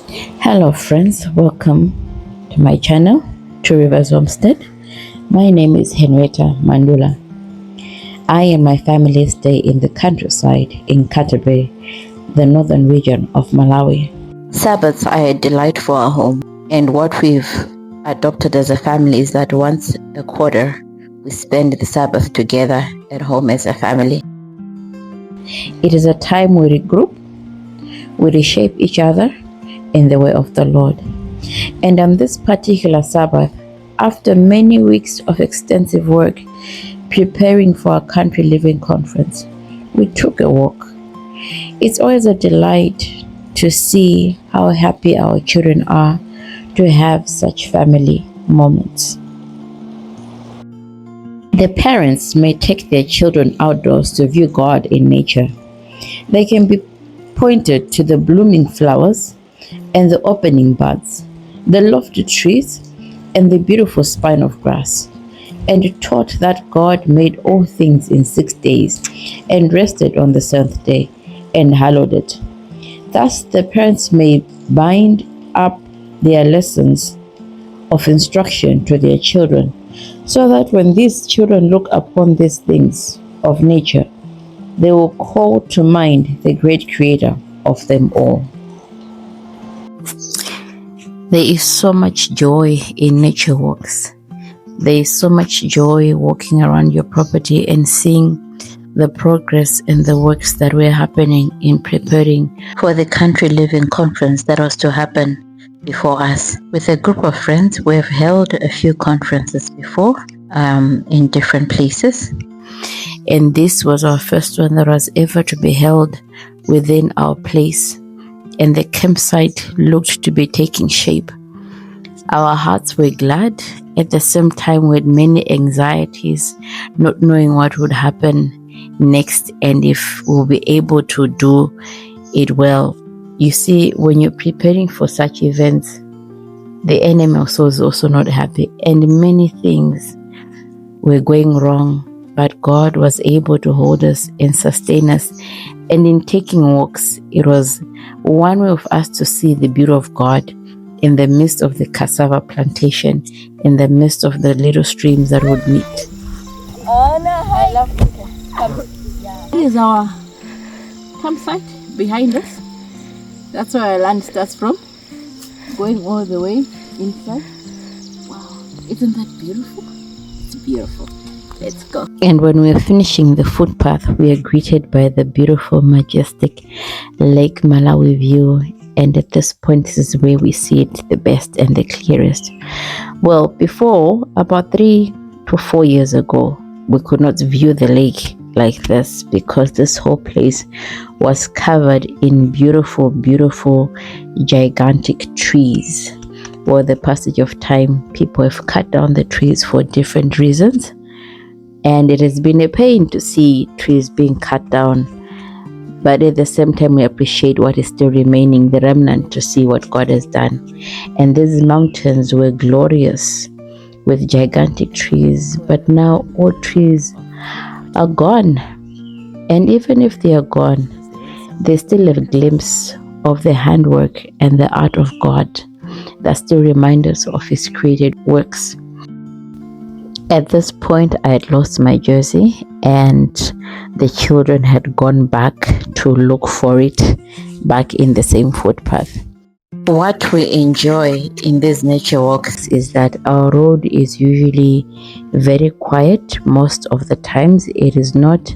Hello friends, welcome to my channel, to Rivers Homestead. My name is Henrietta Mandula. I and my family stay in the countryside in Canterbury, the northern region of Malawi. Sabbaths are a delight for our home, and what we've adopted as a family is that once a quarter we spend the Sabbath together at home as a family. It is a time we regroup, we reshape each other in the way of the Lord. And on this particular Sabbath, after many weeks of extensive work preparing for our country living conference, we took a walk. It's always a delight to see how happy our children are to have such family moments. The parents may take their children outdoors to view God in nature. They can be pointed to the blooming flowers and the opening buds, the lofty trees, and the beautiful spine of grass, and taught that God made all things in 6 days, and rested on the seventh day, and hallowed it. Thus the parents may bind up their lessons of instruction to their children, so that when these children look upon these things of nature, they will call to mind the great Creator of them all. There is so much joy in nature walks. There is so much joy walking around your property and seeing the progress and the works that were happening in preparing for the country living conference that was to happen before us. With a group of friends, we have held a few conferences before in different places. And this was our first one that was ever to be held within our place. And the campsite looked to be taking shape. Our hearts were glad, at the same time with many anxieties, not knowing what would happen next and if we'll be able to do it well. You see, when you're preparing for such events, the enemy also is also not happy, and many things were going wrong, but God was able to hold us and sustain us. And in taking walks, it was one way of us to see the beauty of God in the midst of the cassava plantation, in the midst of the little streams that would meet. I love it. This is our campsite behind us. That's where our land starts from, going all the way inside. Wow, isn't that beautiful? It's beautiful. Let's go. And when we are finishing the footpath, we are greeted by the beautiful, majestic Lake Malawi view. And at this point, this is where we see it the best and the clearest. Well, before, about 3 to 4 years ago, we could not view the lake like this because this whole place was covered in beautiful, beautiful, gigantic trees. With the passage of time, people have cut down the trees for different reasons. And it has been a pain to see trees being cut down. But at the same time, we appreciate what is still remaining, the remnant, to see what God has done. And these mountains were glorious with gigantic trees. But now all trees are gone. And even if they are gone, they still have a glimpse of the handwork and the art of God that still remind us of His created works. At this point, I had lost my jersey and the children had gone back to look for it back in the same footpath. What we enjoy in these nature walks is that our road is usually very quiet most of the times. It is not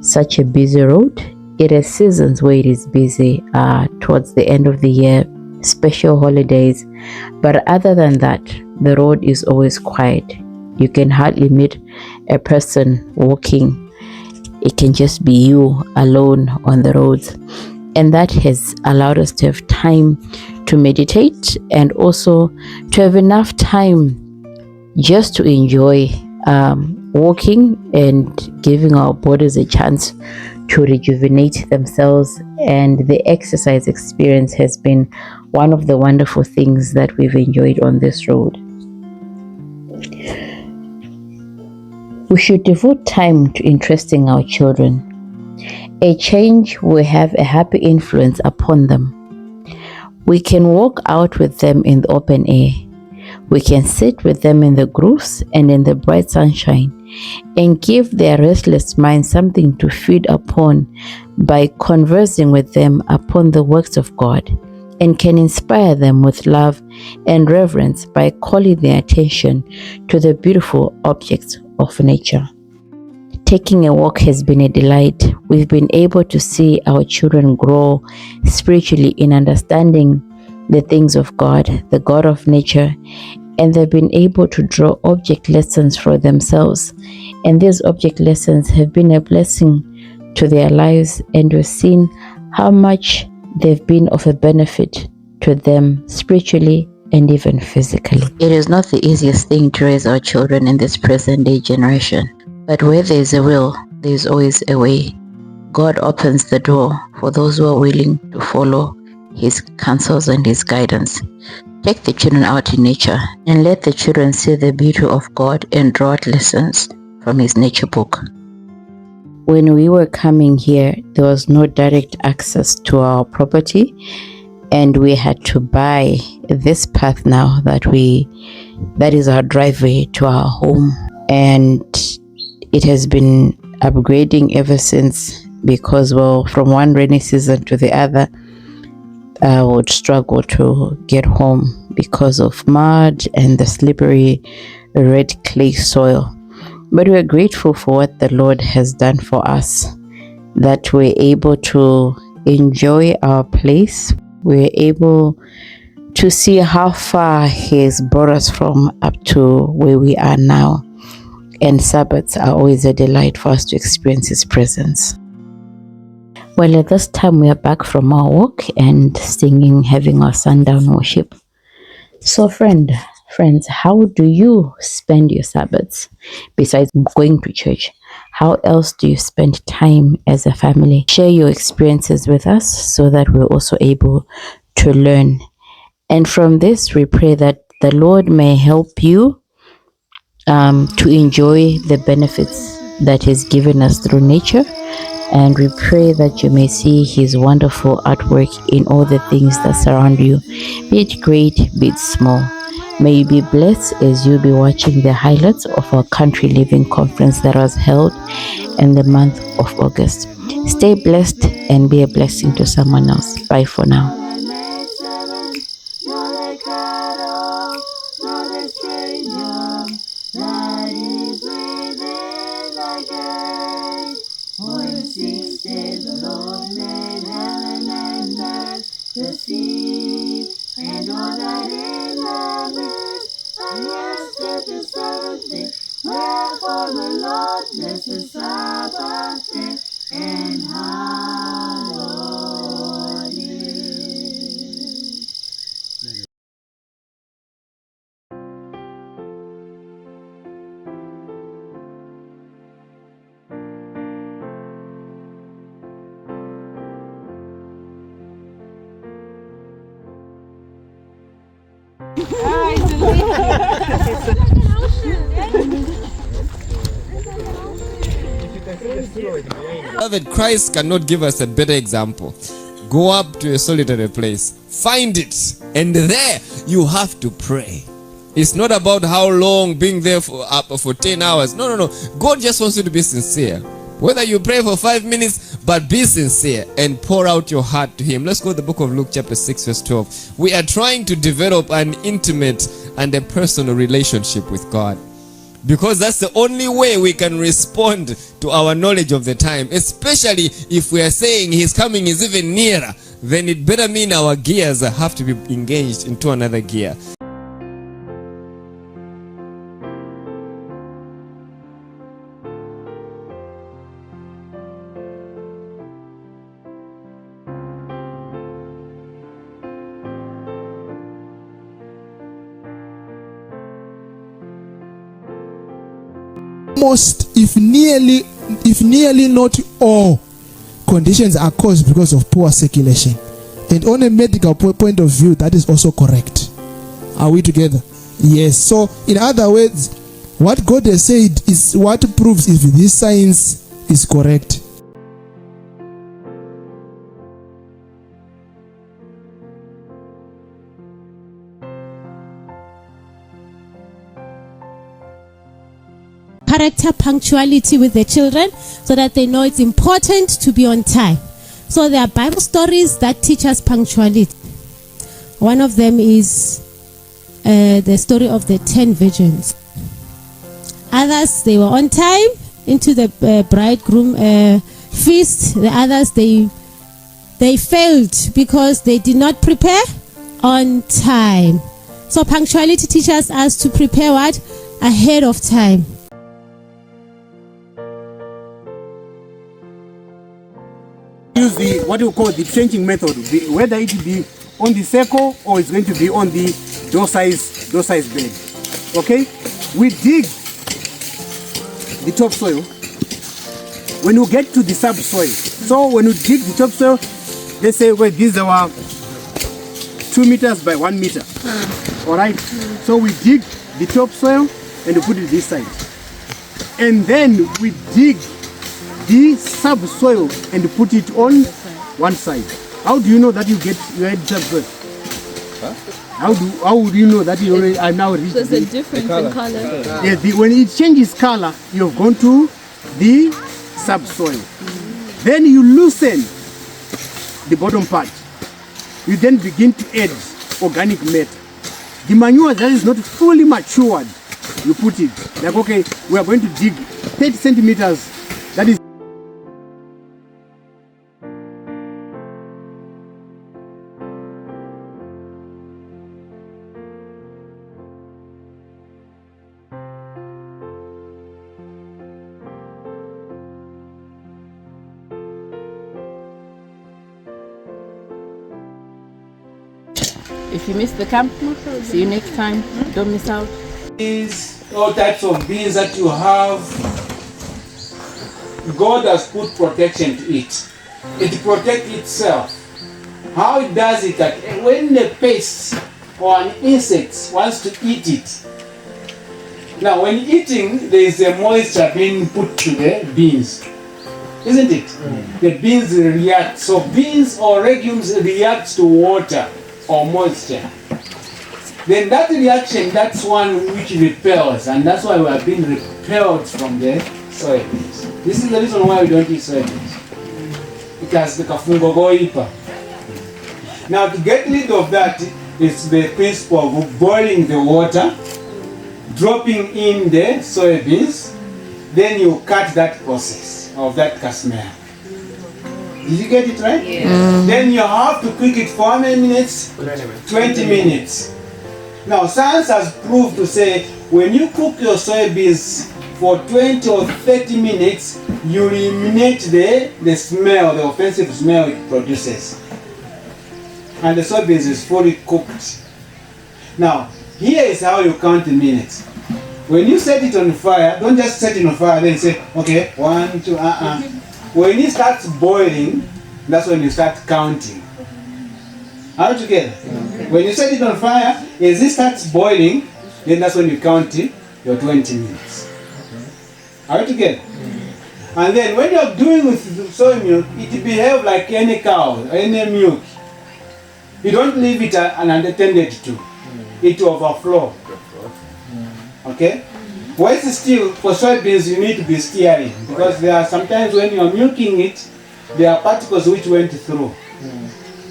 such a busy road. It has seasons where it is busy towards the end of the year, special holidays. But other than that, the road is always quiet. You can hardly meet a person walking. It can just be you alone on the roads. And that has allowed us to have time to meditate and also to have enough time just to enjoy walking and giving our bodies a chance to rejuvenate themselves. And the exercise experience has been one of the wonderful things that we've enjoyed on this road. We should devote time to interesting our children. A change will have a happy influence upon them. We can walk out with them in the open air. We can sit with them in the groves and in the bright sunshine and give their restless minds something to feed upon by conversing with them upon the works of God, and can inspire them with love and reverence by calling their attention to the beautiful objects of nature. Taking a walk has been a delight. We've been able to see our children grow spiritually in understanding the things of God, the God of nature, and they've been able to draw object lessons for themselves. And these object lessons have been a blessing to their lives, and we've seen how much they've been of a benefit to them spiritually and even physically. It is not the easiest thing to raise our children in this present day generation, but where there is a will, there is always a way. God opens the door for those who are willing to follow His counsels and His guidance. Take the children out in nature and let the children see the beauty of God and draw out lessons from His nature book. When we were coming here, there was no direct access to our property, and we had to buy this path now that is our driveway to our home, and it has been upgrading ever since, because, well, from one rainy season to the other, I would struggle to get home because of mud and the slippery red clay soil. But we're grateful for what the Lord has done for us, that we're able to enjoy our place. We're able to see how far He has brought us from up to where we are now. And Sabbaths are always a delight for us to experience His presence. Well, at this time we are back from our walk and singing, having our sundown worship. So friends, how do you spend your Sabbaths besides going to church? How else do you spend time as a family? Share your experiences with us so that we're also able to learn. And from this, we pray that the Lord may help you to enjoy the benefits that He's given us through nature. And we pray that you may see His wonderful artwork in all the things that surround you, be it great, be it small. May you be blessed as you be watching the highlights of our Country Living Conference that was held in the month of August. Stay blessed and be a blessing to someone else. Bye for now. The sea and all that in the midst, and yes, the Sabbath day. Wherefore the Lord bless the Sabbath day and hallowed it. Beloved, Christ cannot give us a better example. Go up to a solitary place, find it, and there you have to pray. It's not about how long, being there for 10 hours. No. God just wants you to be sincere. Whether you pray for 5 minutes, but be sincere and pour out your heart to Him. Let's go to the book of Luke chapter 6 verse 12. We are trying to develop an intimate and a personal relationship with God, because that's the only way we can respond to our knowledge of the time. Especially if we are saying His coming is even nearer, then it better mean our gears have to be engaged into another gear. Most, if nearly not all conditions are caused because of poor circulation. And on a medical point of view, that is also correct. Are we together? Yes. So in other words, what God has said is what proves if this science is correct. character punctuality with the children so that they know it's important to be on time. So there are Bible stories that teach us punctuality. One of them is the story of the 10 virgins. Others, they were on time into the bridegroom feast. The others, they failed because they did not prepare on time. So punctuality teaches us to prepare what? Ahead of time. Use the what you call the trenching method, whether it be on the circle or it's going to be on the door size bed. Okay, we dig the topsoil. When you get to the subsoil, so when you dig the topsoil, let's say well, these are 2 meters by 1 meter. All right, so we dig the topsoil and we put it this side, and then we dig the subsoil and put it on one side. How do you know that you had subsoil? How would you know that you already are now reached? There's a difference in color. Yeah, when it changes color, you've gone to the subsoil. Then you loosen the bottom part. You then begin to add organic matter. The manure that is not fully matured, you put it. Like, okay, we are going to dig 30 centimeters. That is If you miss the camp, see you next time. Don't miss out. Beans, all types of beans that you have, God has put protection to it. It protects itself. How it does it, that when the pest or an insect wants to eat it, now when eating, there is a moisture being put to the beans, isn't it? The beans react. So beans or legumes react to water or moisture. Then that reaction, that's one which repels, and that's why we are being repelled from the soybeans. This is the reason why we don't eat soybeans. Because the kafungo goipa. Now to get rid of that, it's the principle of boiling the water, dropping in the soybeans, then you cut that process of that casmere. Did you get it right? Yes. Then you have to cook it for how many minutes? 20 minutes. Now science has proved to say when you cook your soybeans for 20 or 30 minutes, you eliminate the smell, the offensive smell it produces. And the soybeans is fully cooked. Now, here is how you count the minutes. When you set it on fire, don't just set it on fire then say, okay, 1, 2, When it starts boiling, that's when you start counting. Are you together? When you set it on fire, as it starts boiling, then that's when you count your 20 minutes. Are you together? And then when you're doing with soy milk, it behaves like any cow, any milk. You don't leave it unattended to. It will overflow. Okay? Whereas still, for soybeans, you need to be steering, because there are sometimes when you are milking it, there are particles which went through.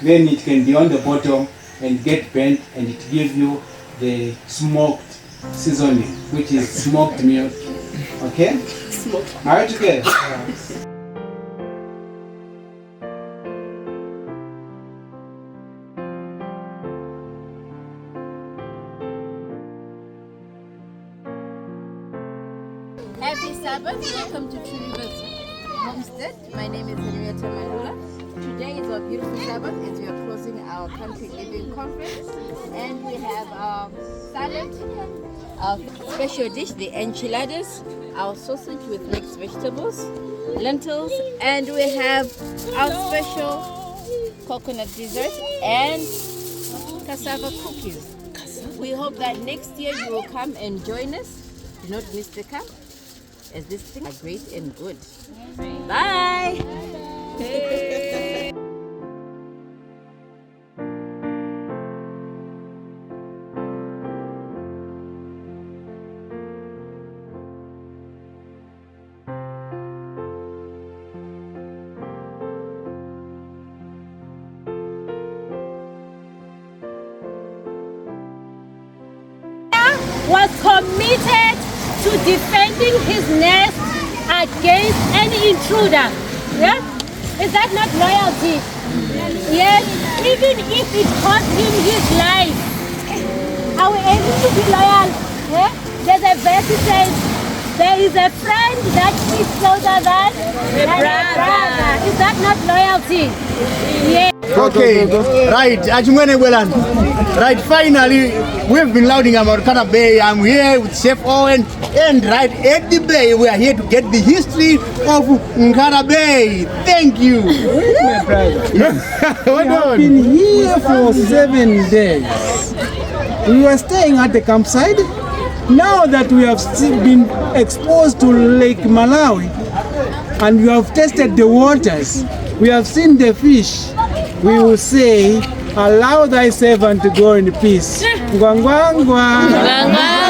Then it can be on the bottom and get bent, and it gives you the smoked seasoning, which is smoked milk. Okay? Are you together? Happy Sabbath. Welcome to True Rivers Homestead. My name is Henrietta Mahula. Today is our beautiful Sabbath as we are closing our country living conference. And we have our salad, our special dish, the enchiladas, our sausage with mixed vegetables, lentils, and we have our special coconut dessert and cassava cookies. We hope that next year you will come and join us. Do not miss the camp, as these things are great and good. Bye! was committed to defending his nest against any intruder. Yeah? Is that not loyalty? Yes, even if it cost him his life, are we able to be loyal? Yeah? There's a verse that says, there is a friend that is closer than a brother. Is that not loyalty? Yes. Okay, right, Ajumene Welan. Right, finally, we've been louding about Nkata Bay. I'm here with Chef Owen, and right at the bay, we are here to get the history of Nkata Bay. Thank you. My brother. We have been here for 7 days. We were staying at the campsite. Now that we have still been exposed to Lake Malawi and we have tasted the waters, we have seen the fish, we will say, allow thy servant to go in peace. Ngwa, ngwa, ngwa.